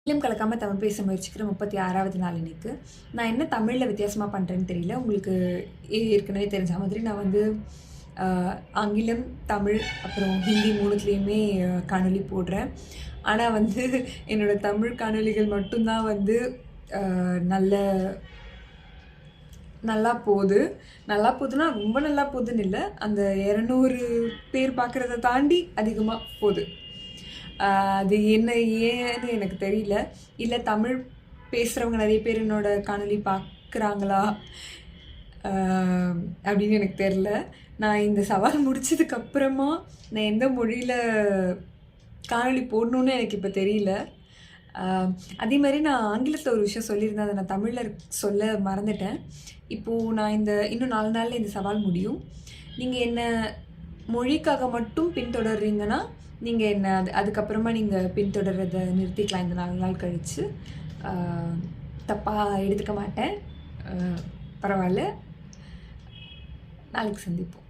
ஆங்கிலம் கலக்காம தமிழ் பேச முயற்சிக்கிற 36வது நாள் இன்னைக்கு. நான் என்ன தமிழ்ல வித்தியாசமா பண்றேன்னு தெரியல. உங்களுக்கு ஏற்கனவே தெரிஞ்ச மாதிரி நான் வந்து அ ஆங்கிலம், தமிழ் அப்புறம் ஹிந்தி 3த்துலயுமே காணொளி போடுறேன். ஆனா வந்து என்னோட தமிழ் காணொளிகள் மட்டும் தான் வந்து அ நல்ல நல்லா போது. நல்லா போதுன்னா, ரொம்ப நல்லா போதுன்னு இல்ல. அந்த 200 பேர் பார்க்குறத தாண்டி அதிகமா போது. அது என்ன ஏன்னு எனக்கு தெரியல. இல்ல தமிழ் பேசுறவங்க நெறைய பேர் என்னோட காணொளி பார்க்குறாங்களா? அ அப்படின்னு எனக்கு தெரியல. நான் இந்த சவால் முடிச்சதுக்கு அப்புறமா, நான் எந்த மொழியில காணொளி போடணும்னு எனக்கு இப்ப தெரியல. அ அதே மாரி நான் ஆங்கிலத்தில ஒரு விஷயம் சொல்லியிருந்தேன். அத நான் தமிழ்ல சொல்ல மறந்துட்டேன். இப்போ நான் இன்னும் 4 நாள்ல இந்த சவால் முடியும். நீங்க என்ன மொழிக்காக மட்டும் பின்தொடர்றீங்கன்னா, நீங்க என்ன அதுக்கப்புறமா நீங்க பின்தொடர்றத நிறுத்திக்கலாம் இந்த 4 நாள் கழிச்சு. அ தப்பா எடுத்துக்க மாட்டேன். அ பரவால்ல. நாளைக்கு சந்திப்போம்.